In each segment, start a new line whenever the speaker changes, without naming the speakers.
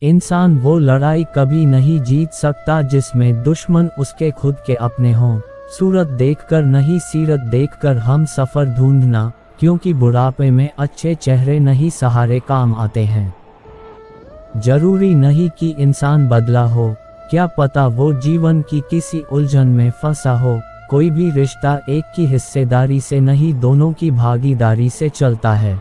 इंसान वो लड़ाई कभी नहीं जीत सकता जिसमें दुश्मन उसके खुद के अपने हों। सूरत देखकर नहीं सीरत देखकर हम सफ़र ढूंढना, क्योंकि बुढ़ापे में अच्छे चेहरे नहीं सहारे काम आते हैं। जरूरी नहीं कि इंसान बदला हो, क्या पता वो जीवन की किसी उलझन में फंसा हो। कोई भी रिश्ता एक की हिस्सेदारी से नहीं, दोनों की भागीदारी से चलता है।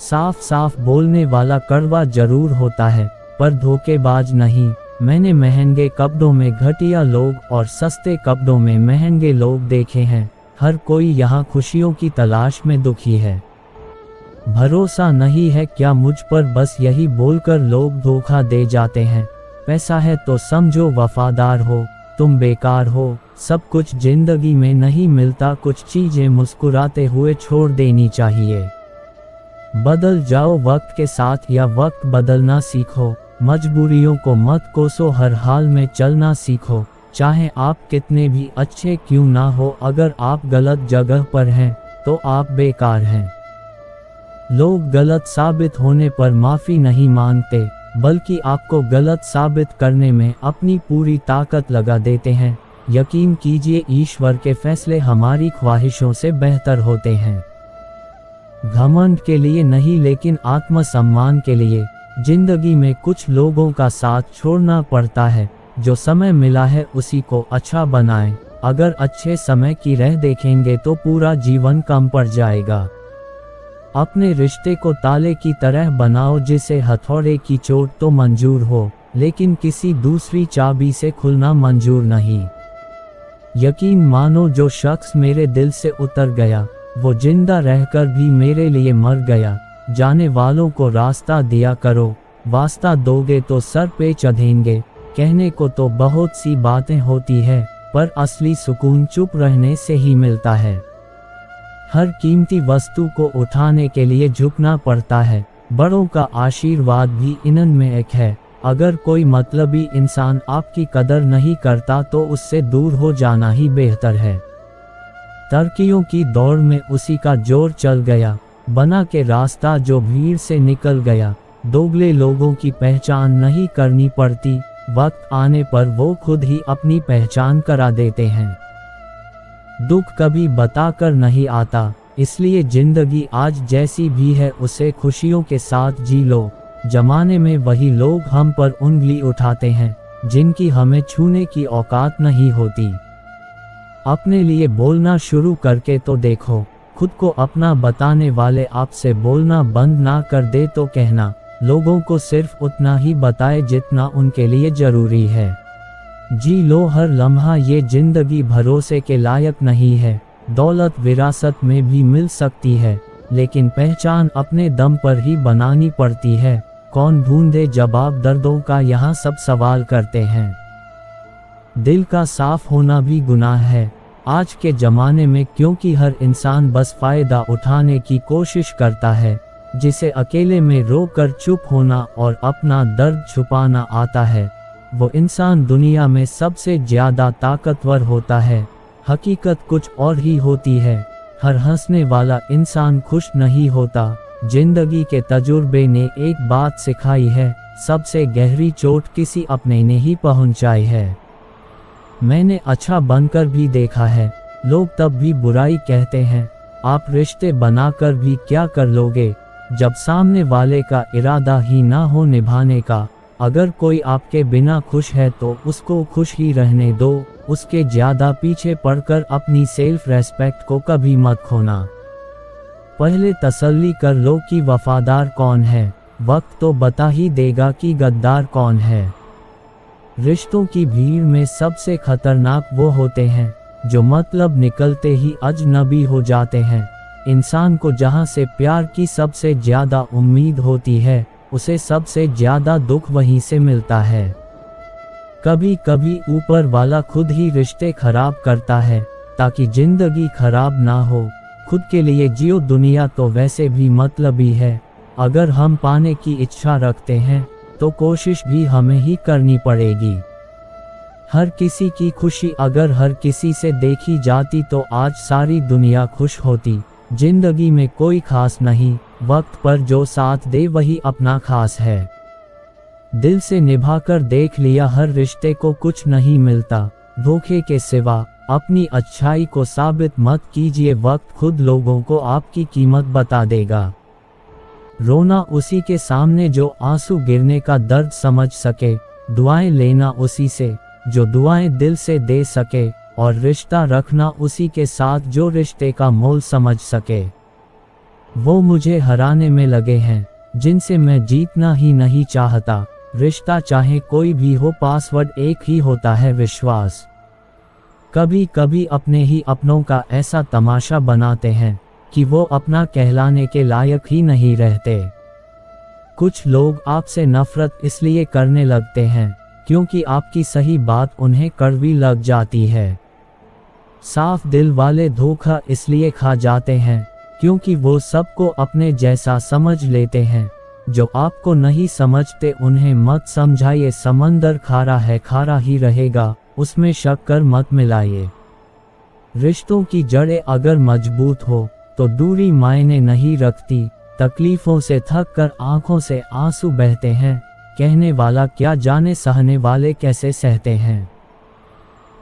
साफ साफ बोलने वाला कड़वा जरूर होता है, पर धोखेबाज नहीं। मैंने महंगे कपड़ों में घटिया लोग और सस्ते कपड़ों में महंगे लोग देखे हैं। हर कोई यहाँ खुशियों की तलाश में दुखी है। भरोसा नहीं है क्या मुझ पर, बस यही बोलकर लोग धोखा दे जाते हैं। पैसा है तो समझो वफादार हो, तुम बेकार हो। सब कुछ जिंदगी में नहीं मिलता, कुछ चीजें मुस्कुराते हुए छोड़ देनी चाहिए। बदल जाओ वक्त के साथ या वक्त बदलना सीखो। मजबूरियों को मत कोसो, हर हाल में चलना सीखो। चाहे आप कितने भी अच्छे क्यों ना हो, अगर आप गलत जगह पर हैं तो आप बेकार हैं। लोग गलत साबित होने पर माफ़ी नहीं मांगते, बल्कि आपको गलत साबित करने में अपनी पूरी ताकत लगा देते हैं। यकीन कीजिए, ईश्वर के फैसले हमारी ख्वाहिशों से बेहतर होते हैं। घमंड के लिए नहीं, लेकिन आत्मसम्मान के लिए। जिंदगी में कुछ लोगों का साथ छोड़ना पड़ता है। जो समय मिला है उसी को अच्छा बनाएं। अगर अच्छे समय की राह देखेंगे तो पूरा जीवन कम पड़ जाएगा। अपने रिश्ते को ताले की तरह बनाओ, जिसे हथौड़े की चोट तो मंजूर हो, लेकिन किसी दूसरी चाबी से खुलना मंजूर नहीं। यकीन मानो, जो शख्स मेरे दिल से उतर गया वो जिंदा रहकर भी मेरे लिए मर गया। जाने वालों को रास्ता दिया करो, वास्ता दोगे तो सर पे चढ़ेंगे। कहने को तो बहुत सी बातें होती है, पर असली सुकून चुप रहने से ही मिलता है। हर कीमती वस्तु को उठाने के लिए झुकना पड़ता है। बड़ों का आशीर्वाद भी इन्हीं में एक है। अगर कोई मतलबी इंसान आपकी कदर नहीं करता तो उससे दूर हो जाना ही बेहतर है। तरक्कियों की दौड़ में उसी का जोर चल गया, बना के रास्ता जो भीड़ से निकल गया। दोगले लोगों की पहचान नहीं करनी पड़ती, वक्त आने पर वो खुद ही अपनी पहचान करा देते हैं। दुख कभी बताकर नहीं आता, इसलिए जिंदगी आज जैसी भी है उसे खुशियों के साथ जी लो। जमाने में वही लोग हम पर उंगली उठाते हैं, जिनकी हमें छूने की औकात नहीं होती। अपने लिए बोलना शुरू करके तो देखो, खुद को अपना बताने वाले आपसे बोलना बंद ना कर दे तो कहना। लोगों को सिर्फ उतना ही बताए जितना उनके लिए जरूरी है। जी लो हर लम्हा, ये जिंदगी भरोसे के लायक नहीं है। दौलत विरासत में भी मिल सकती है, लेकिन पहचान अपने दम पर ही बनानी पड़ती है। कौन ढूंढे जवाब दर्दों का, यहाँ सब सवाल करते हैं। दिल का साफ होना भी गुनाह है आज के ज़माने में, क्योंकि हर इंसान बस फ़ायदा उठाने की कोशिश करता है। जिसे अकेले में रोकर चुप होना और अपना दर्द छुपाना आता है, वो इंसान दुनिया में सबसे ज़्यादा ताकतवर होता है। हकीकत कुछ और ही होती है। हर हंसने वाला इंसान खुश नहीं होता। जिंदगी के तजुर्बे ने एक बात सिखाई है, सबसे गहरी चोट किसी अपने ने ही पहुंचाई है। मैंने अच्छा बनकर भी देखा है, लोग तब भी बुराई कहते हैं। आप रिश्ते बनाकर भी क्या कर लोगे, जब सामने वाले का इरादा ही ना हो निभाने का। अगर कोई आपके बिना खुश है तो उसको खुश ही रहने दो, उसके ज़्यादा पीछे पड़कर अपनी सेल्फ रेस्पेक्ट को कभी मत खोना। पहले तसल्ली कर लो कि वफादार कौन है, वक्त तो बता ही देगा कि गद्दार कौन है। रिश्तों की भीड़ में सबसे खतरनाक वो होते हैं जो मतलब निकलते ही अजनबी हो जाते हैं। इंसान को जहां से प्यार की सबसे ज़्यादा उम्मीद होती है, उसे सबसे ज़्यादा दुख वहीं से मिलता है। कभी कभी ऊपर वाला खुद ही रिश्ते खराब करता है, ताकि जिंदगी खराब ना हो। खुद के लिए जियो, दुनिया तो वैसे भी मतलबी है। अगर हम पाने की इच्छा रखते हैं तो कोशिश भी हमें ही करनी पड़ेगी। हर किसी की खुशी अगर हर किसी से देखी जाती तो आज सारी दुनिया खुश होती। जिंदगी में कोई खास नहीं, वक्त पर जो साथ दे वही अपना खास है। दिल से निभाकर देख लिया हर रिश्ते को कुछ नहीं मिलता धोखे के सिवा। अपनी अच्छाई को साबित मत कीजिए, वक्त खुद लोगों को आपकी कीमत बता देगा। रोना उसी के सामने जो आंसू गिरने का दर्द समझ सके, दुआएं लेना उसी से जो दुआएं दिल से दे सके, और रिश्ता रखना उसी के साथ जो रिश्ते का मोल समझ सके। वो मुझे हराने में लगे हैं जिनसे मैं जीतना ही नहीं चाहता। रिश्ता चाहे कोई भी हो, पासवर्ड एक ही होता है, विश्वास। कभी कभी अपने ही अपनों का ऐसा तमाशा बनाते हैं कि वो अपना कहलाने के लायक ही नहीं रहते। कुछ लोग आपसे नफरत इसलिए करने लगते हैं क्योंकि आपकी सही बात उन्हें कड़वी लग जाती है। साफ दिल वाले धोखा इसलिए खा जाते हैं क्योंकि वो सबको अपने जैसा समझ लेते हैं। जो आपको नहीं समझते उन्हें मत समझाइए, समंदर खारा है खारा ही रहेगा, उसमें शक्कर मत मिलाइए। रिश्तों की जड़ें अगर मजबूत हो तो दूरी मायने नहीं रखती। तकलीफों से थक कर आंखों से आंसू बहते हैं, कहने वाला क्या जाने सहने वाले कैसे सहते हैं।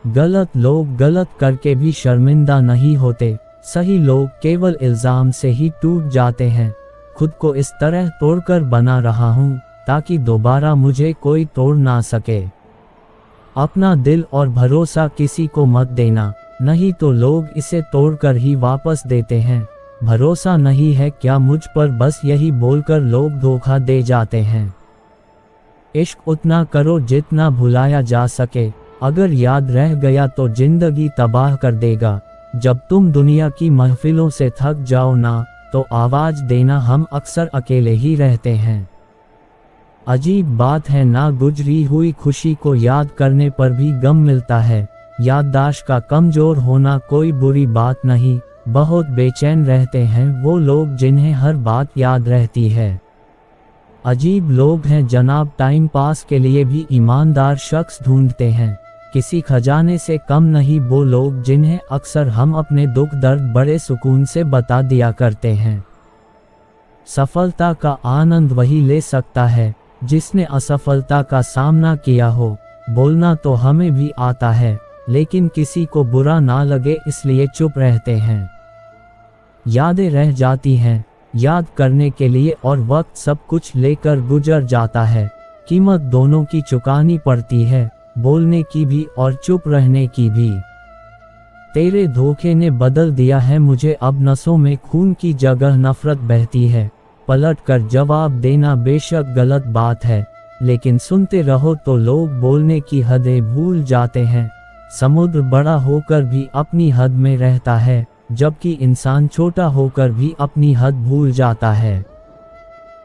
गलत लोग गलत करके भी शर्मिंदा नहीं होते, सही लोग केवल इल्जाम से ही टूट जाते हैं। खुद को इस तरह तोड़कर बना रहा हूँ ताकि दोबारा मुझे कोई तोड़ ना सके। अपना दिल और भरोसा किसी को मत देना, नहीं तो लोग इसे तोड़कर ही वापस देते हैं। भरोसा नहीं है क्या मुझ पर, बस यही बोलकर लोग धोखा दे जाते हैं। इश्क उतना करो जितना भुलाया जा सके, अगर याद रह गया तो जिंदगी तबाह कर देगा। जब तुम दुनिया की महफिलों से थक जाओ ना, तो आवाज देना, हम अक्सर अकेले ही रहते हैं। अजीब बात है ना, गुजरी हुई खुशी को याद करने पर भी गम मिलता है। याददाश्त का कमजोर होना कोई बुरी बात नहीं, बहुत बेचैन रहते हैं वो लोग जिन्हें हर बात याद रहती है। अजीब लोग हैं जनाब, टाइम पास के लिए भी ईमानदार शख्स ढूंढते हैं। किसी खजाने से कम नहीं वो लोग जिन्हें अक्सर हम अपने दुख दर्द बड़े सुकून से बता दिया करते हैं। सफलता का आनंद वही ले सकता है जिसने असफलता का सामना किया हो। बोलना तो हमें भी आता है, लेकिन किसी को बुरा ना लगे इसलिए चुप रहते हैं। यादें रह जाती हैं याद करने के लिए, और वक्त सब कुछ लेकर गुजर जाता है। कीमत दोनों की चुकानी पड़ती है, बोलने की भी और चुप रहने की भी। तेरे धोखे ने बदल दिया है मुझे, अब नसों में खून की जगह नफरत बहती है। पलट कर जवाब देना बेशक गलत बात है, लेकिन सुनते रहो तो लोग बोलने की हदें भूल जाते हैं। समुद्र बड़ा होकर भी अपनी हद में रहता है, जबकि इंसान छोटा होकर भी अपनी हद भूल जाता है।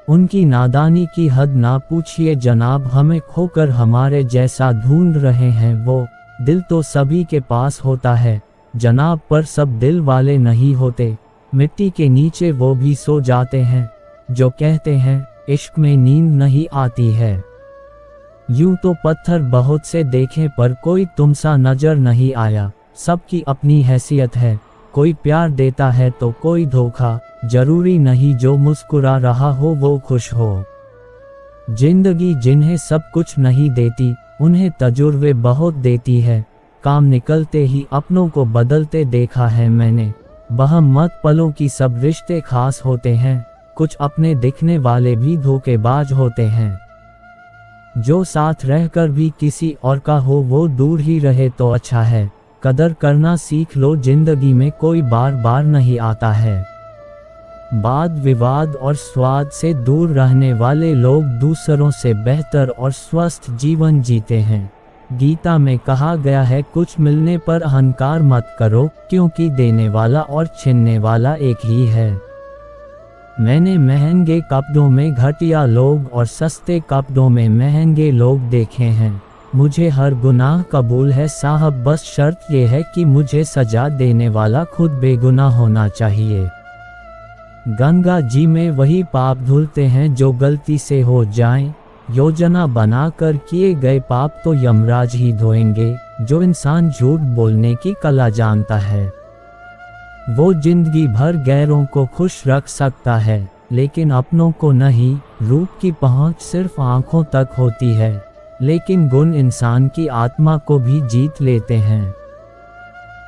उनकी नादानी की हद ना पूछिए जनाब, हमें खोकर हमारे जैसा ढूंढ रहे हैं वो। दिल तो सभी के पास होता है जनाब, पर सब दिल वाले नहीं होते। मिट्टी के नीचे वो भी सो जाते हैं जो कहते हैं इश्क में नींद नहीं आती है। यूं तो पत्थर बहुत से देखे पर कोई तुमसा नजर नहीं आया। सबकी अपनी हैसियत है, कोई प्यार देता है तो कोई धोखा। जरूरी नहीं जो मुस्कुरा रहा हो वो खुश हो। जिंदगी जिन्हें सब कुछ नहीं देती उन्हें तजुर्बे बहुत देती है। काम निकलते ही अपनों को बदलते देखा है मैंने। बहम मत पलों की सब रिश्ते खास होते हैं, कुछ अपने दिखने वाले भी धोखेबाज होते हैं। जो साथ रहकर भी किसी और का हो वो दूर ही रहे तो अच्छा है। कदर करना सीख लो, जिंदगी में कोई बार बार नहीं आता है। वाद विवाद और स्वाद से दूर रहने वाले लोग दूसरों से बेहतर और स्वस्थ जीवन जीते हैं। गीता में कहा गया है कुछ मिलने पर अहंकार मत करो, क्योंकि देने वाला और छीनने वाला एक ही है। मैंने महंगे कपड़ों में घटिया लोग और सस्ते कपड़ों में महंगे लोग देखे हैं। मुझे हर गुनाह कबूल है साहब, बस शर्त ये है कि मुझे सजा देने वाला खुद बेगुनाह होना चाहिए। गंगा जी में वही पाप धुलते हैं जो गलती से हो जाएं। योजना बनाकर किए गए पाप तो यमराज ही धोएंगे। जो इंसान झूठ बोलने की कला जानता है वो जिंदगी भर गैरों को खुश रख सकता है। लेकिन अपनों को नहीं। रूप की पहुंच सिर्फ आंखों तक होती है, लेकिन गुण इंसान की आत्मा को भी जीत लेते हैं।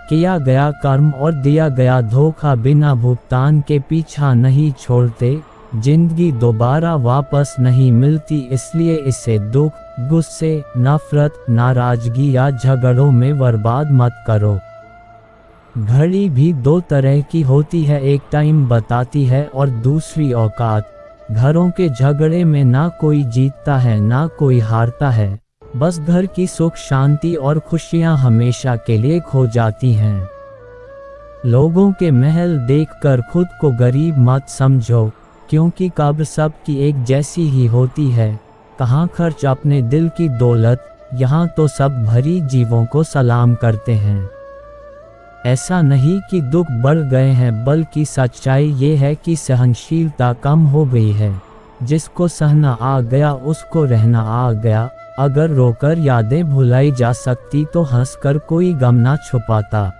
किया गया कर्म और दिया गया धोखा बिना भुगतान के पीछा नहीं छोड़ते। जिंदगी दोबारा वापस नहीं मिलती, इसलिए इसे दुख, गुस्से, नफरत, नाराजगी या झगड़ों में बर्बाद मत करो। घड़ी भी दो तरह की होती है, एक टाइम बताती है और दूसरी औकात। घरों के झगड़े में ना कोई जीतता है ना कोई हारता है, बस घर की सुख शांति और खुशियां हमेशा के लिए खो जाती हैं। लोगों के महल देखकर खुद को गरीब मत समझो, क्योंकि कब्र सबकी एक जैसी ही होती है। कहाँ खर्च अपने दिल की दौलत, यहाँ तो सब भरी जीवों को सलाम करते हैं। ऐसा नहीं कि दुख बढ़ गए हैं, बल्कि सच्चाई ये है कि सहनशीलता कम हो गई है। जिसको सहना आ गया उसको रहना आ गया। अगर रोकर यादें भुलाई जा सकती तो हंसकर कोई गम ना छुपाता।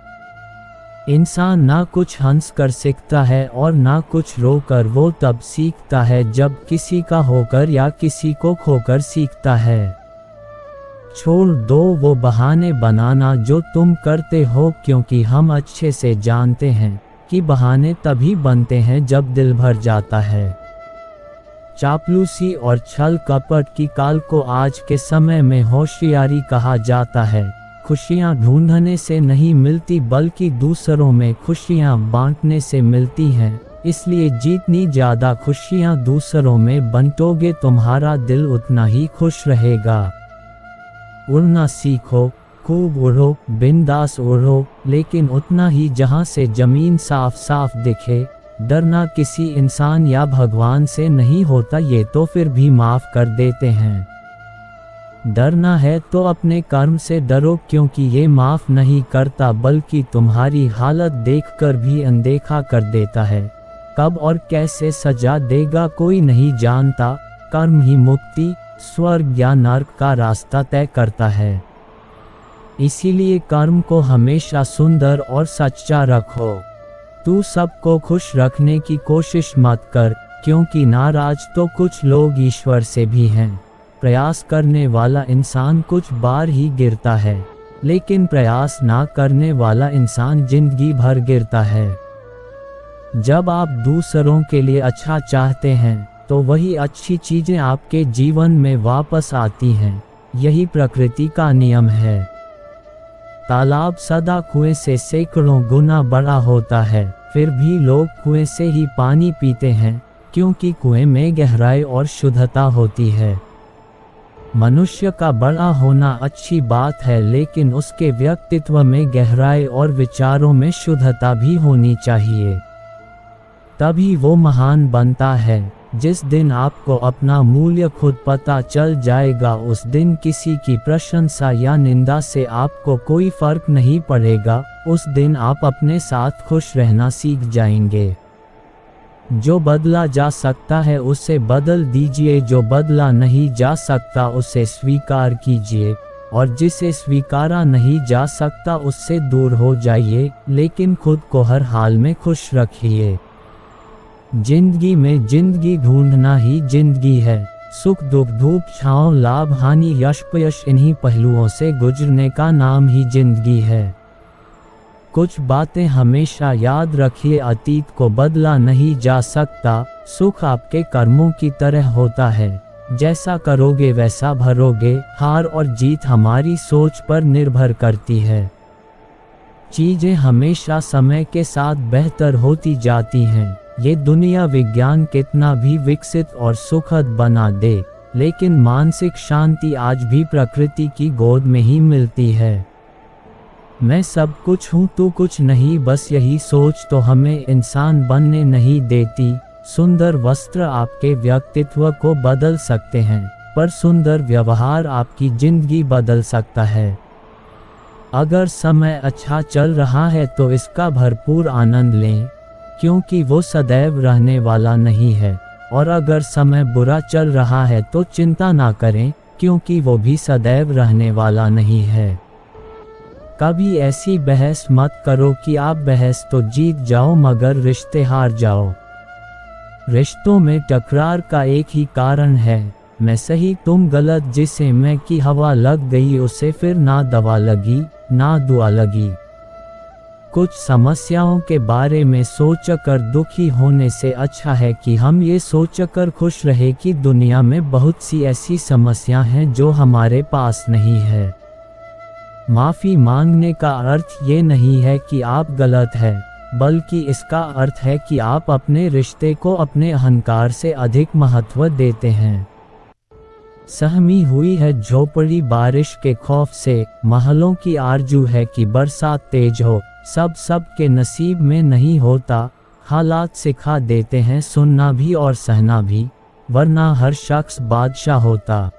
इंसान ना कुछ हंस कर सीखता है और ना कुछ रोकर, वो तब सीखता है जब किसी का होकर या किसी को खोकर सीखता है। छोड़ दो वो बहाने बनाना जो तुम करते हो, क्योंकि हम अच्छे से जानते हैं कि बहाने तभी बनते हैं जब दिल भर जाता है। चापलूसी और छल कपट की काल को आज के समय में होशियारी कहा जाता है। खुशियाँ ढूंढने से नहीं मिलती, बल्कि दूसरों में खुशियाँ बांटने से मिलती हैं। इसलिए जितनी ज़्यादा खुशियाँ दूसरों में बांटोगे, तुम्हारा दिल उतना ही खुश रहेगा। उड़ना सीखो, खूब उड़ो, बिंदास उड़ो, लेकिन उतना ही जहाँ से ज़मीन साफ साफ दिखे। डरना किसी इंसान या भगवान से नहीं होता, ये तो फिर भी माफ़ कर देते हैं। डरना है तो अपने कर्म से डरो, क्योंकि ये माफ़ नहीं करता, बल्कि तुम्हारी हालत देखकर भी अनदेखा कर देता है। कब और कैसे सजा देगा कोई नहीं जानता। कर्म ही मुक्ति, स्वर्ग या नर्क का रास्ता तय करता है। इसीलिए कर्म को हमेशा सुंदर और सच्चा रखो। तू सबको खुश रखने की कोशिश मत कर, क्योंकि नाराज तो कुछ लोग ईश्वर से भी हैं। प्रयास करने वाला इंसान कुछ बार ही गिरता है, लेकिन प्रयास ना करने वाला इंसान जिंदगी भर गिरता है। जब आप दूसरों के लिए अच्छा चाहते हैं तो वही अच्छी चीजें आपके जीवन में वापस आती हैं। यही प्रकृति का नियम है। तालाब सदा कुएं से सैकड़ों गुना बड़ा होता है, फिर भी लोग कुएं से ही पानी पीते हैं, क्योंकि कुएं में गहराई और शुद्धता होती है। मनुष्य का बड़ा होना अच्छी बात है, लेकिन उसके व्यक्तित्व में गहराई और विचारों में शुद्धता भी होनी चाहिए। तभी वो महान बनता है। जिस दिन आपको अपना मूल्य खुद पता चल जाएगा, उस दिन किसी की प्रशंसा या निंदा से आपको कोई फर्क नहीं पड़ेगा। उस दिन आप अपने साथ खुश रहना सीख जाएंगे। जो बदला जा सकता है उसे बदल दीजिए, जो बदला नहीं जा सकता उसे स्वीकार कीजिए, और जिसे स्वीकारा नहीं जा सकता उससे दूर हो जाइए, लेकिन खुद को हर हाल में खुश रखिए। जिंदगी में जिंदगी ढूंढना ही जिंदगी है। सुख दुख धूप छांव लाभ हानि यश अपयश, इन्हीं पहलुओं से गुजरने का नाम ही जिंदगी है। कुछ बातें हमेशा याद रखिए, अतीत को बदला नहीं जा सकता। सुख आपके कर्मों की तरह होता है, जैसा करोगे वैसा भरोगे। हार और जीत हमारी सोच पर निर्भर करती है। चीजें हमेशा समय के साथ बेहतर होती जाती हैं। ये दुनिया विज्ञान कितना भी विकसित और सुखद बना दे, लेकिन मानसिक शांति आज भी प्रकृति की गोद में ही मिलती है। मैं सब कुछ हूँ तू कुछ नहीं, बस यही सोच तो हमें इंसान बनने नहीं देती। सुंदर वस्त्र आपके व्यक्तित्व को बदल सकते हैं, पर सुंदर व्यवहार आपकी जिंदगी बदल सकता है। अगर समय अच्छा चल रहा है तो इसका भरपूर आनंद लें, क्योंकि वो सदैव रहने वाला नहीं है। और अगर समय बुरा चल रहा है तो चिंता ना करें, क्योंकि वो भी सदैव रहने वाला नहीं है। कभी ऐसी बहस मत करो कि आप बहस तो जीत जाओ मगर रिश्ते हार जाओ। रिश्तों में टकरार का एक ही कारण है, मैं सही तुम गलत, जिसे मैं की हवा लग गई उसे फिर ना दवा लगी ना दुआ लगी। कुछ समस्याओं के बारे में सोचकर दुखी होने से अच्छा है कि हम ये सोचकर खुश रहे कि दुनिया में बहुत सी ऐसी समस्या हैं जो हमारे पास नहीं है। माफ़ी मांगने का अर्थ ये नहीं है कि आप गलत हैं, बल्कि इसका अर्थ है कि आप अपने रिश्ते को अपने अहंकार से अधिक महत्व देते हैं। सहमी हुई है झोपड़ी बारिश के खौफ से, महलों की आरजू है कि बरसात तेज हो, सब के नसीब में नहीं होता। हालात सिखा देते हैं सुनना भी और सहना भी, वरना हर शख्स बादशाह होता।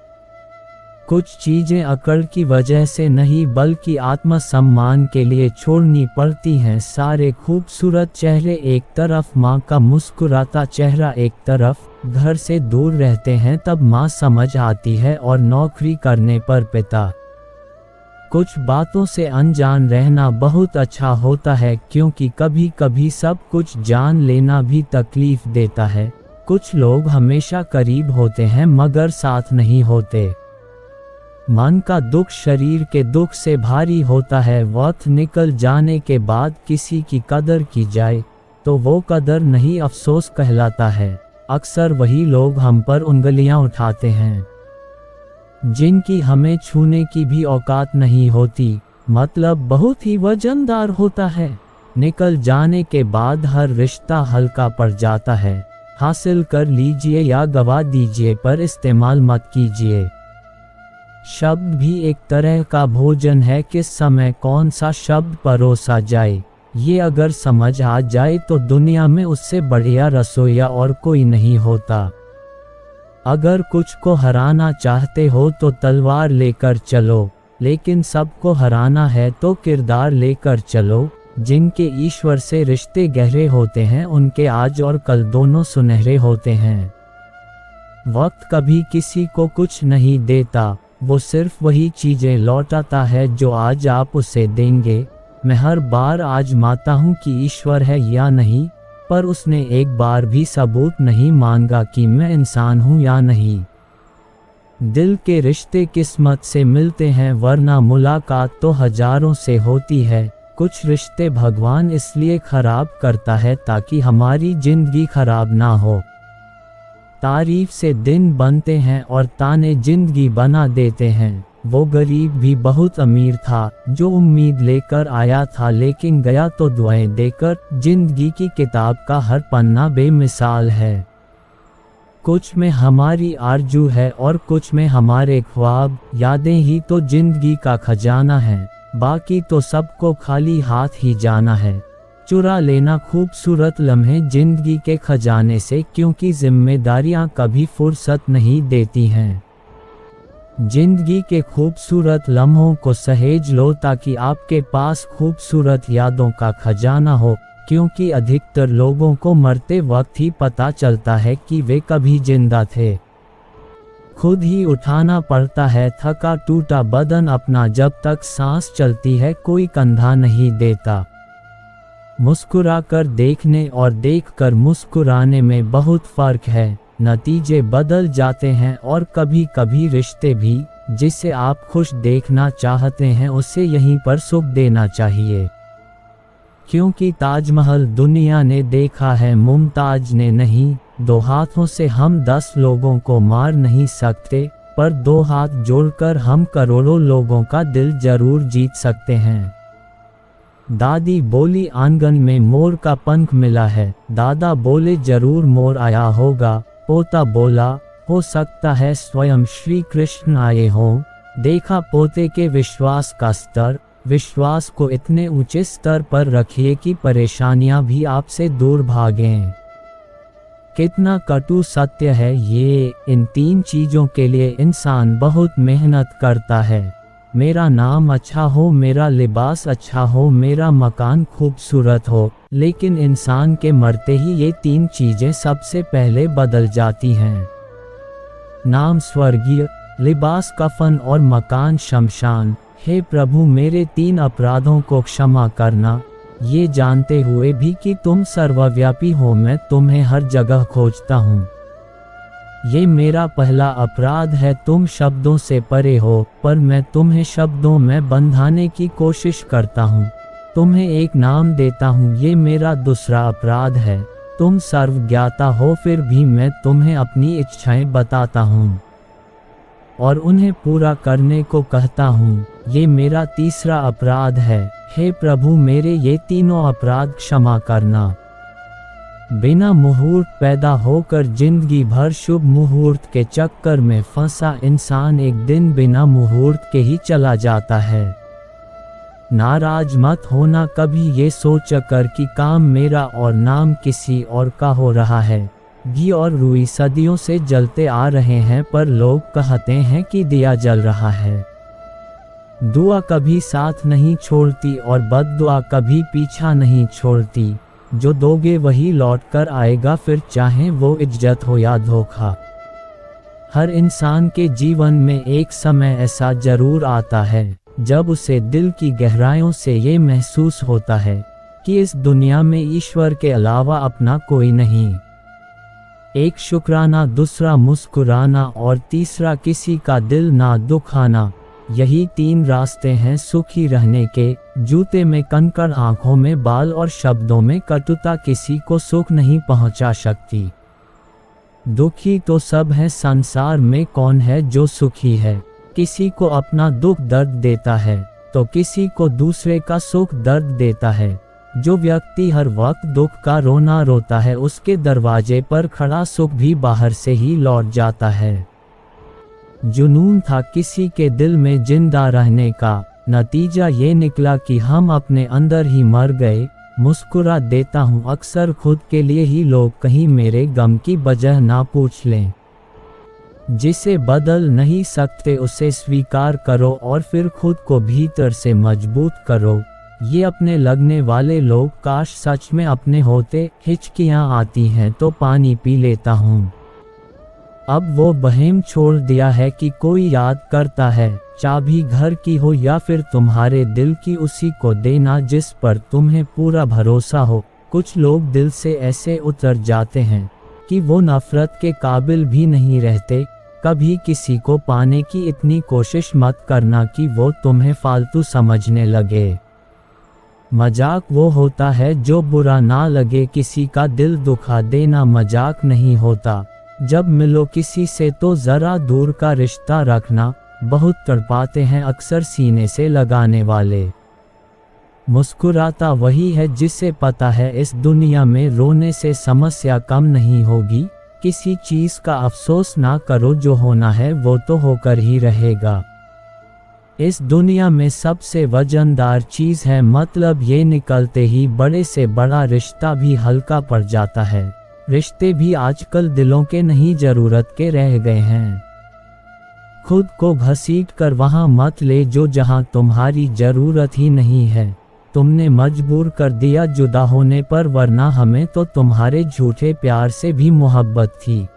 कुछ चीज़ें अकड़ की वजह से नहीं बल्कि आत्मसम्मान के लिए छोड़नी पड़ती हैं। सारे खूबसूरत चेहरे एक तरफ, माँ का मुस्कुराता चेहरा एक तरफ, घर से दूर रहते हैं तब माँ समझ आती है और नौकरी करने पर पिता। कुछ बातों से अनजान रहना बहुत अच्छा होता है, क्योंकि कभी कभी सब कुछ जान लेना भी तकलीफ देता है। कुछ लोग हमेशा करीब होते हैं मगर साथ नहीं होते। मन का दुख शरीर के दुख से भारी होता है। वक्त निकल जाने के बाद किसी की कदर की जाए तो वो कदर नहीं अफसोस कहलाता है। अक्सर वही लोग हम पर उंगलियां उठाते हैं जिनकी हमें छूने की भी औकात नहीं होती। मतलब बहुत ही वजनदार होता है। निकल जाने के बाद हर रिश्ता हल्का पड़ जाता है। हासिल कर लीजिए या गवा दीजिए, पर इस्तेमाल मत कीजिए। शब्द भी एक तरह का भोजन है, किस समय कौन सा शब्द परोसा जाए, ये अगर समझ आ जाए तो दुनिया में उससे बढ़िया रसोइया और कोई नहीं होता। अगर कुछ को हराना चाहते हो तो तलवार लेकर चलो, लेकिन सबको हराना है तो किरदार लेकर चलो। जिनके ईश्वर से रिश्ते गहरे होते हैं उनके आज और कल दोनों सुनहरे होते हैं। वक्त कभी किसी को कुछ नहीं देता, वो सिर्फ वही चीज़ें लौटाता है जो आज आप उसे देंगे। मैं हर बार आजमाता हूँ कि ईश्वर है या नहीं, पर उसने एक बार भी सबूत नहीं मांगा कि मैं इंसान हूँ या नहीं। दिल के रिश्ते किस्मत से मिलते हैं, वरना मुलाकात तो हजारों से होती है। कुछ रिश्ते भगवान इसलिए खराब करता है ताकि हमारी जिंदगी खराब ना हो। तारीफ से दिन बनते हैं और ताने जिंदगी बना देते हैं। वो गरीब भी बहुत अमीर था जो उम्मीद लेकर आया था लेकिन गया तो दुआएं देकर। जिंदगी की किताब का हर पन्ना बेमिसाल है। कुछ में हमारी आरजू है और कुछ में हमारे ख्वाब। यादें ही तो जिंदगी का खजाना है, बाकी तो सबको खाली हाथ ही जाना है। चुरा लेना खूबसूरत लम्हे जिंदगी के खजाने से, क्योंकि जिम्मेदारियां कभी फुर्सत नहीं देती हैं। जिंदगी के खूबसूरत लम्हों को सहेज लो ताकि आपके पास खूबसूरत यादों का खजाना हो, क्योंकि अधिकतर लोगों को मरते वक्त ही पता चलता है कि वे कभी जिंदा थे। खुद ही उठाना पड़ता है थका टूटा बदन अपना, जब तक सांस चलती है कोई कंधा नहीं देता। मुस्कुराकर देखने और देखकर मुस्कुराने में बहुत फर्क है। नतीजे बदल जाते हैं और कभी कभी रिश्ते भी। जिसे आप खुश देखना चाहते हैं उसे यहीं पर सुख देना चाहिए, क्योंकि ताजमहल दुनिया ने देखा है, मुमताज ने नहीं। 2 हाथों से हम 10 लोगों को मार नहीं सकते, पर 2 हाथ जोड़कर हम करोड़ों लोगों का दिल जरूर जीत सकते हैं। दादी बोली आंगन में मोर का पंख मिला है। दादा बोले जरूर मोर आया होगा। पोता बोला हो सकता है स्वयं श्री कृष्ण आए हों। देखा पोते के विश्वास का स्तर। विश्वास को इतने ऊंचे स्तर पर रखिए कि परेशानियां भी आपसे दूर भागें। कितना कटु सत्य है ये। इन 3 चीजों के लिए इंसान बहुत मेहनत करता है। मेरा नाम अच्छा हो, मेरा लिबास अच्छा हो, मेरा मकान खूबसूरत हो, लेकिन इंसान के मरते ही ये 3 चीजें सबसे पहले बदल जाती हैं। नाम स्वर्गीय, लिबास कफन और मकान शमशान। हे प्रभु मेरे 3 अपराधों को क्षमा करना। ये जानते हुए भी कि तुम सर्वव्यापी हो, मैं तुम्हें हर जगह खोजता हूँ। ये मेरा पहला अपराध है, तुम शब्दों से परे हो, पर मैं तुम्हें शब्दों में बंधाने की कोशिश करता हूँ। तुम्हें एक नाम देता हूँ, ये मेरा दूसरा अपराध है। तुम सर्वज्ञाता हो, फिर भी मैं तुम्हें अपनी इच्छाएं बताता हूँ और उन्हें पूरा करने को कहता हूँ, ये मेरा तीसरा अपराध है। हे प्रभु, मेरे ये तीनों अपराध क्षमा करना। बिना मुहूर्त पैदा होकर जिंदगी भर शुभ मुहूर्त के चक्कर में फंसा इंसान एक दिन बिना मुहूर्त के ही चला जाता है। नाराज मत होना कभी ये सोचकर कि काम मेरा और नाम किसी और का हो रहा है। घी और रुई सदियों से जलते आ रहे हैं, पर लोग कहते हैं कि दिया जल रहा है। दुआ कभी साथ नहीं छोड़ती और बद्दुआ कभी पीछा नहीं छोड़ती। जो दोगे वही लौट कर आएगा, फिर चाहे वो इज्जत हो या धोखा। हर इंसान के जीवन में एक समय ऐसा जरूर आता है जब उसे दिल की गहराइयों से ये महसूस होता है कि इस दुनिया में ईश्वर के अलावा अपना कोई नहीं। एक शुक्राना, दूसरा मुस्कुराना और तीसरा किसी का दिल ना दुखाना। यही तीन रास्ते हैं सुखी रहने के। जूते में कंकड़, आंखों में बाल और शब्दों में कटुता किसी को सुख नहीं पहुंचा सकती। दुखी तो सब है, संसार में कौन है जो सुखी है। किसी को अपना दुख दर्द देता है तो किसी को दूसरे का सुख दर्द देता है। जो व्यक्ति हर वक्त दुख का रोना रोता है, उसके दरवाजे पर खड़ा सुख भी बाहर से ही लौट जाता है। जुनून था किसी के दिल में जिंदा रहने का, नतीजा ये निकला कि हम अपने अंदर ही मर गए। मुस्कुरा देता हूँ अक्सर खुद के लिए ही, लोग कहीं मेरे गम की वजह ना पूछ लें। जिसे बदल नहीं सकते उसे स्वीकार करो और फिर खुद को भीतर से मजबूत करो। ये अपने लगने वाले लोग काश सच में अपने होते। हिचकियाँ आती हैं तो पानी पी लेता हूँ। अब वो बहम छोड़ दिया है कि कोई याद करता है। चाबी घर की हो या फिर तुम्हारे दिल की, उसी को देना जिस पर तुम्हें पूरा भरोसा हो। कुछ लोग दिल से ऐसे उतर जाते हैं कि वो नफरत के काबिल भी नहीं रहते। कभी किसी को पाने की इतनी कोशिश मत करना कि वो तुम्हें फालतू समझने लगे। मजाक वो होता है जो बुरा ना लगे, किसी का दिल दुखा देना मजाक नहीं होता। जब मिलो किसी से तो ज़रा दूर का रिश्ता रखना। बहुत तड़पाते हैं अक्सर सीने से लगाने वाले। मुस्कुराता वही है जिसे पता है इस दुनिया में रोने से समस्या कम नहीं होगी। किसी चीज़ का अफसोस ना करो, जो होना है वो तो होकर ही रहेगा। इस दुनिया में सबसे वजनदार चीज़ है मतलब, ये निकलते ही बड़े से बड़ा रिश्ता भी हल्का पड़ जाता है। रिश्ते भी आजकल दिलों के नहीं, ज़रूरत के रह गए हैं। खुद को घसीट कर वहाँ मत ले जो जहाँ तुम्हारी ज़रूरत ही नहीं है। तुमने मजबूर कर दिया जुदा होने पर, वरना हमें तो तुम्हारे झूठे प्यार से भी मोहब्बत थी।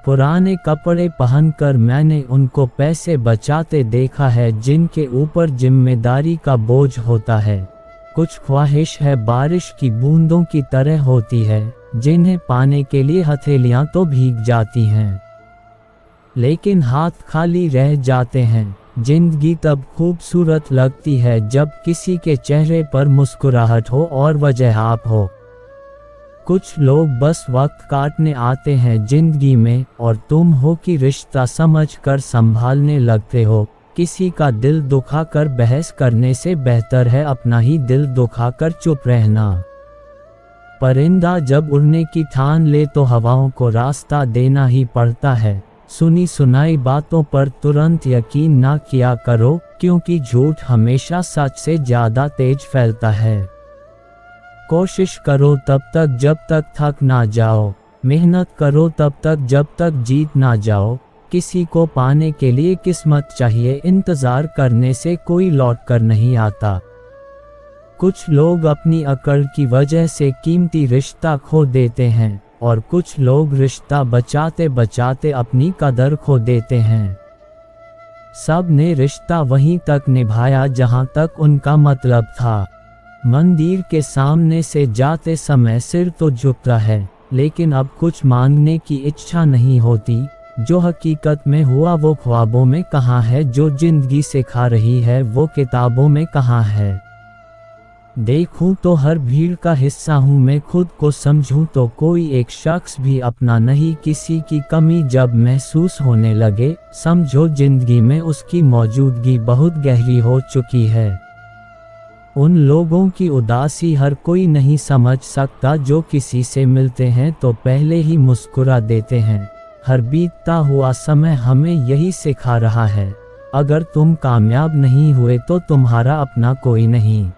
पुराने कपड़े पहनकर मैंने उनको पैसे बचाते देखा है जिनके ऊपर जिम्मेदारी का बोझ होता है। कुछ ख्वाहिश है बारिश की बूंदों की तरह होती है, जिन्हें पाने के लिए हथेलियां तो भीग जाती हैं लेकिन हाथ खाली रह जाते हैं। जिंदगी तब खूबसूरत लगती है जब किसी के चेहरे पर मुस्कुराहट हो और वजह आप हो। कुछ लोग बस वक्त काटने आते हैं जिंदगी में, और तुम हो कि रिश्ता समझकर संभालने लगते हो। किसी का दिल दुखा कर बहस करने से बेहतर है अपना ही दिल दुखा कर चुप रहना। परिंदा जब उड़ने की ठान ले तो हवाओं को रास्ता देना ही पड़ता है। सुनी सुनाई बातों पर तुरंत यकीन ना किया करो, क्योंकि झूठ हमेशा सच से ज़्यादा तेज फैलता है। कोशिश करो तब तक जब तक थक ना जाओ, मेहनत करो तब तक जब तक जीत ना जाओ। किसी को पाने के लिए किस्मत चाहिए, इंतज़ार करने से कोई लौट कर नहीं आता। कुछ लोग अपनी अकड़ की वजह से कीमती रिश्ता खो देते हैं, और कुछ लोग रिश्ता बचाते बचाते अपनी कदर खो देते हैं। सब ने रिश्ता वहीं तक निभाया जहां तक उनका मतलब था। मंदिर के सामने से जाते समय सिर तो झुकता है, लेकिन अब कुछ मांगने की इच्छा नहीं होती। जो हकीकत में हुआ वो ख्वाबों में कहाँ है, जो जिंदगी सिखा रही है वो किताबों में कहाँ है। देखूं तो हर भीड़ का हिस्सा हूँ मैं, खुद को समझूं तो कोई एक शख्स भी अपना नहीं। किसी की कमी जब महसूस होने लगे, समझो जिंदगी में उसकी मौजूदगी बहुत गहरी हो चुकी है। उन लोगों की उदासी हर कोई नहीं समझ सकता, जो किसी से मिलते हैं तो पहले ही मुस्कुरा देते हैं। हर बीतता हुआ समय हमें यही सिखा रहा है, अगर तुम कामयाब नहीं हुए तो तुम्हारा अपना कोई नहीं।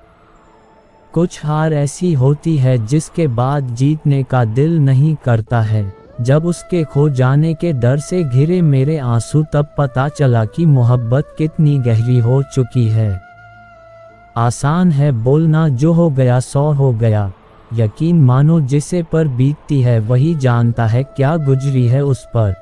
कुछ हार ऐसी होती है जिसके बाद जीतने का दिल नहीं करता है। जब उसके खो जाने के डर से घिरे मेरे आंसू, तब पता चला कि मोहब्बत कितनी गहरी हो चुकी है। आसान है बोलना जो हो गया सो हो गया, यकीन मानो जिसे पर बीतती है वही जानता है क्या गुजरी है उस पर।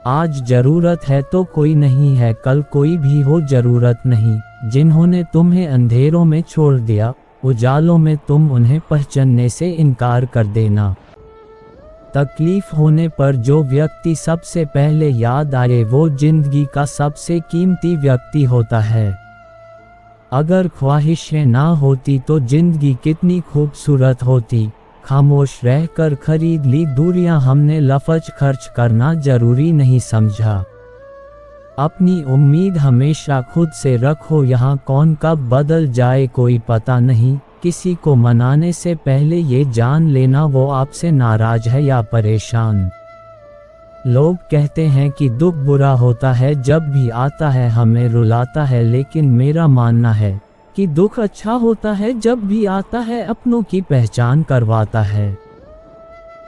आज जरूरत है तो कोई नहीं है, कल कोई भी हो जरूरत नहीं। जिन्होंने तुम्हें अंधेरों में छोड़ दिया, उजालों में तुम उन्हें पहचानने से इनकार कर देना। तकलीफ होने पर जो व्यक्ति सबसे पहले याद आए वो जिंदगी का सबसे कीमती व्यक्ति होता है। अगर ख्वाहिशें ना होती तो जिंदगी कितनी खूबसूरत होती। खामोश रहकर खरीद ली दूरियां हमने, लफ्ज खर्च करना जरूरी नहीं समझा। अपनी उम्मीद हमेशा खुद से रखो, यहाँ कौन कब बदल जाए कोई पता नहीं। किसी को मनाने से पहले ये जान लेना वो आपसे नाराज है या परेशान। लोग कहते हैं कि दुख बुरा होता है जब भी आता है हमें रुलाता है, लेकिन मेरा मानना है कि दुख अच्छा होता है जब भी आता है अपनों की पहचान करवाता है।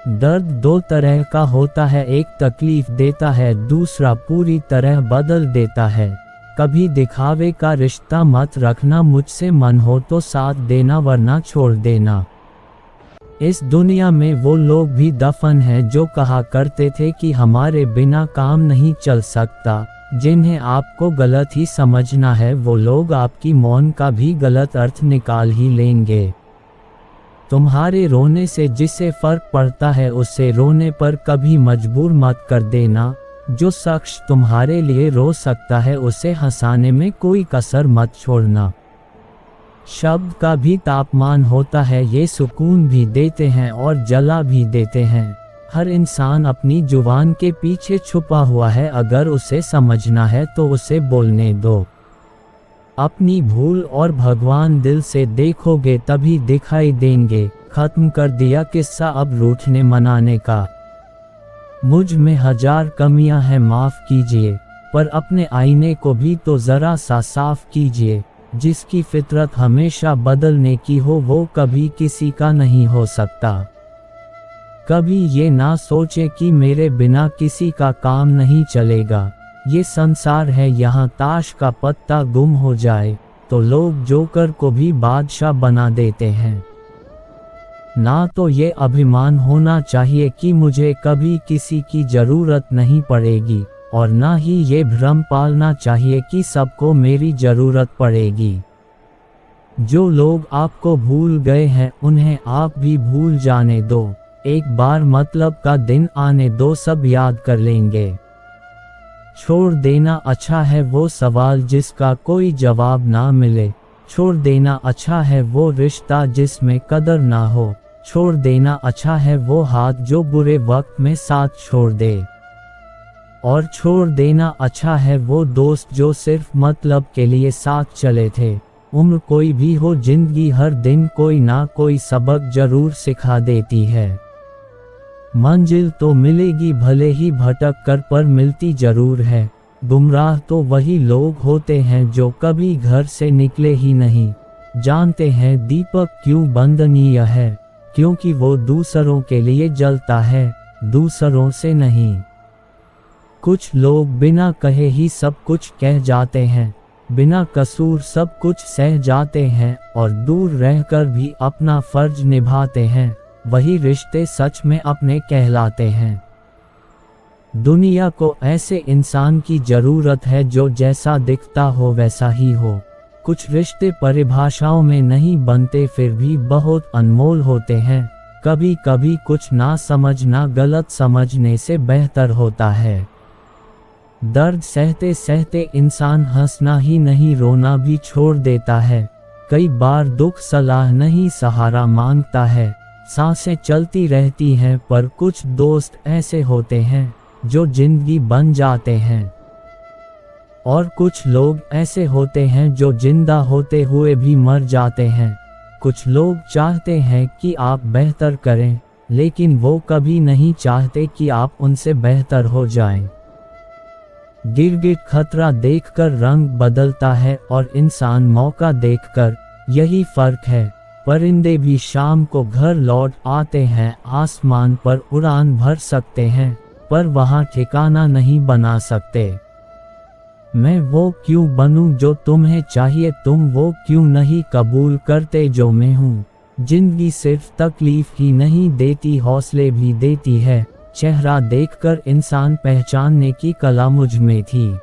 दर्द दो तरह का होता है, एक तकलीफ देता है, दूसरा पूरी तरह बदल देता है। कभी दिखावे का रिश्ता मत रखना, मुझसे मन हो तो साथ देना वरना छोड़ देना। इस दुनिया में वो लोग भी दफन हैं जो कहा करते थे कि हमारे बिना काम नहीं चल सकता। जिन्हें आपको गलत ही समझना है वो लोग आपकी मौन का भी गलत अर्थ निकाल ही लेंगे। तुम्हारे रोने से जिसे फर्क पड़ता है उसे रोने पर कभी मजबूर मत कर देना। जो शख्स तुम्हारे लिए रो सकता है उसे हंसाने में कोई कसर मत छोड़ना। शब्द का भी तापमान होता है, ये सुकून भी देते हैं और जला भी देते हैं। हर इंसान अपनी जुबान के पीछे छुपा हुआ है, अगर उसे समझना है तो उसे बोलने दो। अपनी भूल और भगवान दिल से देखोगे तभी दिखाई देंगे। खत्म कर दिया किस्सा अब रूठने मनाने का। मुझ में हजार कमियां हैं माफ कीजिए, पर अपने आईने को भी तो जरा सा साफ कीजिए। जिसकी फितरत हमेशा बदलने की हो वो कभी किसी का नहीं हो सकता। कभी ये ना सोचे कि मेरे बिना किसी का काम नहीं चलेगा। ये संसार है, यहाँ ताश का पत्ता गुम हो जाए तो लोग जोकर को भी बादशाह बना देते हैं। ना तो ये अभिमान होना चाहिए कि मुझे कभी किसी की जरूरत नहीं पड़ेगी, और ना ही ये भ्रम पालना चाहिए कि सबको मेरी जरूरत पड़ेगी। जो लोग आपको भूल गए हैं उन्हें आप भी भूल जाने दो। एक बार मतलब का दिन आने दो, सब याद कर लेंगे। छोड़ देना अच्छा है वो सवाल जिसका कोई जवाब ना मिले। छोड़ देना अच्छा है वो रिश्ता जिसमें कदर ना हो। छोड़ देना अच्छा है वो हाथ जो बुरे वक्त में साथ छोड़ दे। और छोड़ देना अच्छा है वो दोस्त जो सिर्फ मतलब के लिए साथ चले थे। उम्र कोई भी हो, जिंदगी हर दिन कोई ना कोई सबक जरूर सिखा देती है। मंजिल तो मिलेगी भले ही भटक कर, पर मिलती जरूर है। गुमराह तो वही लोग होते हैं जो कभी घर से निकले ही नहीं। जानते हैं दीपक क्यों वंदनीय है? क्योंकि वो दूसरों के लिए जलता है, दूसरों से नहीं। कुछ लोग बिना कहे ही सब कुछ कह जाते हैं, बिना कसूर सब कुछ सह जाते हैं, और दूर रहकर भी अपना फर्ज निभाते हैं। वही रिश्ते सच में अपने कहलाते हैं। दुनिया को ऐसे इंसान की जरूरत है जो जैसा दिखता हो वैसा ही हो। कुछ रिश्ते परिभाषाओं में नहीं बनते फिर भी बहुत अनमोल होते हैं। कभी कभी कुछ ना समझना गलत समझने से बेहतर होता है। दर्द सहते सहते इंसान हंसना ही नहीं रोना भी छोड़ देता है। कई बार दुख सलाह नहीं सहारा मांगता है। सांसें चलती रहती हैं पर कुछ दोस्त ऐसे होते हैं जो जिंदगी बन जाते हैं। और कुछ लोग ऐसे होते हैं जो जिंदा होते हुए भी मर जाते हैं। कुछ लोग चाहते हैं कि आप बेहतर करें, लेकिन वो कभी नहीं चाहते कि आप उनसे बेहतर हो जाएं। गिरगिट खतरा देखकर रंग बदलता है और इंसान मौका देखकर, यही फर्क है। परिंदे भी शाम को घर लौट आते हैं, आसमान पर उड़ान भर सकते हैं, पर वहाँ ठिकाना नहीं बना सकते। मैं वो क्यों बनूं जो तुम्हें चाहिए, तुम वो क्यों नहीं कबूल करते जो मैं हूँ। जिंदगी सिर्फ तकलीफ ही नहीं देती, हौसले भी देती है। चेहरा देखकर इंसान पहचानने की कला मुझ में थी,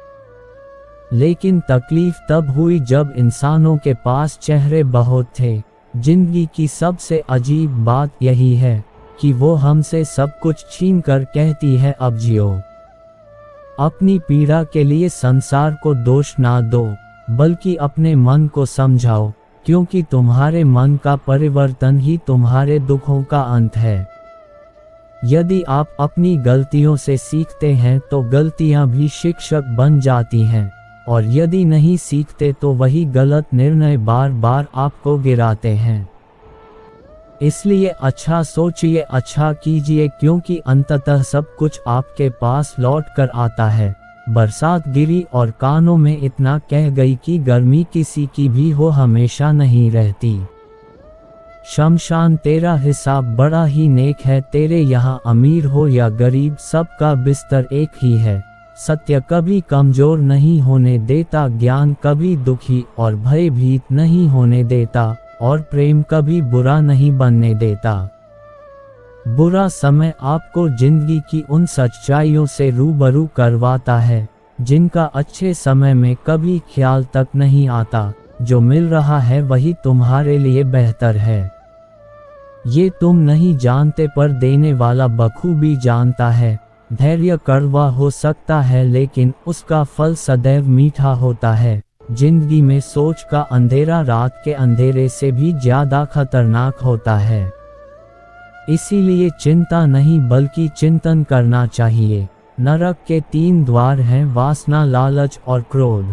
लेकिन तकलीफ तब हुई जब इंसानों के पास चेहरे बहुत थे। जिंदगी की सबसे अजीब बात यही है कि वो हमसे सब कुछ छीन कर कहती है अब जियो। अपनी पीड़ा के लिए संसार को दोष ना दो, बल्कि अपने मन को समझाओ, क्योंकि तुम्हारे मन का परिवर्तन ही तुम्हारे दुखों का अंत है। यदि आप अपनी गलतियों से सीखते हैं तो गलतियां भी शिक्षक बन जाती हैं, और यदि नहीं सीखते तो वही गलत निर्णय बार बार आपको गिराते हैं। इसलिए अच्छा सोचिए, अच्छा कीजिए, क्योंकि अंततः सब कुछ आपके पास लौट कर आता है। बरसात गिरी और कानों में इतना कह गई कि गर्मी किसी की भी हो हमेशा नहीं रहती। शमशान तेरा हिसाब बड़ा ही नेक है, तेरे यहाँ अमीर हो या गरीब सबका बिस्तर एक ही है। सत्य कभी कमजोर नहीं होने देता, ज्ञान कभी दुखी और भयभीत नहीं होने देता, और प्रेम कभी बुरा नहीं बनने देता। बुरा समय आपको जिंदगी की उन सच्चाइयों से रूबरू करवाता है जिनका अच्छे समय में कभी ख्याल तक नहीं आता। जो मिल रहा है वही तुम्हारे लिए बेहतर है। ये तुम नहीं जानते पर देने वाला बखूबी जानता है। धैर्य कड़वा हो सकता है लेकिन उसका फल सदैव मीठा होता है। जिंदगी में सोच का अंधेरा रात के अंधेरे से भी ज्यादा खतरनाक होता है। इसीलिए चिंता नहीं बल्कि चिंतन करना चाहिए। नरक के 3 द्वार हैं, वासना, लालच और क्रोध।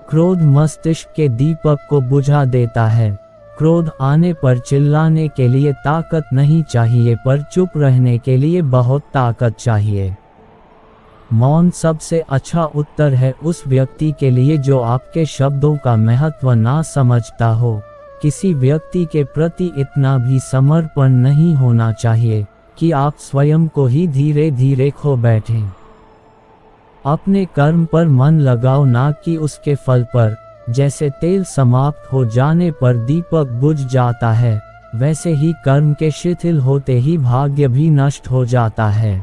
क्रोध मस्तिष्क के दीपक को बुझा देता है। क्रोध आने पर चिल्लाने के लिए ताकत नहीं चाहिए, पर चुप रहने के लिए बहुत ताकत चाहिए। मौन सबसे अच्छा उत्तर है उस व्यक्ति के लिए जो आपके शब्दों का महत्व ना समझता हो। किसी व्यक्ति के प्रति इतना भी समर्पण नहीं होना चाहिए कि आप स्वयं को ही धीरे धीरे खो बैठें। अपने कर्म पर मन लगाओ, ना कि उसके फल पर। जैसे तेल समाप्त हो जाने पर दीपक बुझ जाता है, वैसे ही कर्म के शिथिल होते ही भाग्य भी नष्ट हो जाता है।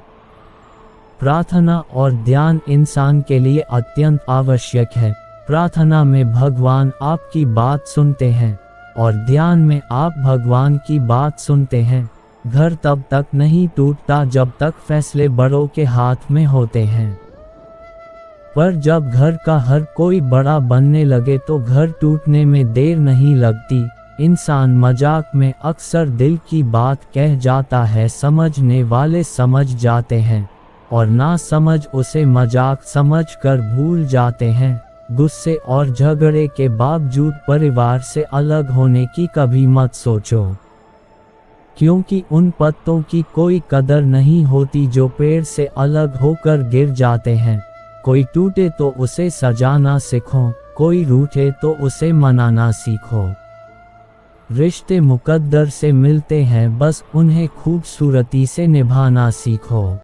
प्रार्थना और ध्यान इंसान के लिए अत्यंत आवश्यक है। प्रार्थना में भगवान आपकी बात सुनते हैं और ध्यान में आप भगवान की बात सुनते हैं। घर तब तक नहीं टूटता जब तक फैसले बड़ों के हाथ में होते हैं, पर जब घर का हर कोई बड़ा बनने लगे तो घर टूटने में देर नहीं लगती। इंसान मजाक में अक्सर दिल की बात कह जाता है, समझने वाले समझ जाते हैं और ना समझ उसे मजाक समझकर भूल जाते हैं। गुस्से और झगड़े के बावजूद परिवार से अलग होने की कभी मत सोचो, क्योंकि उन पत्तों की कोई कदर नहीं होती जो पेड़ से अलग होकर गिर जाते हैं। कोई टूटे तो उसे सजाना सीखो, कोई रूठे तो उसे मनाना सीखो। रिश्ते मुकद्दर से मिलते हैं, बस उन्हें खूबसूरती से निभाना सीखो।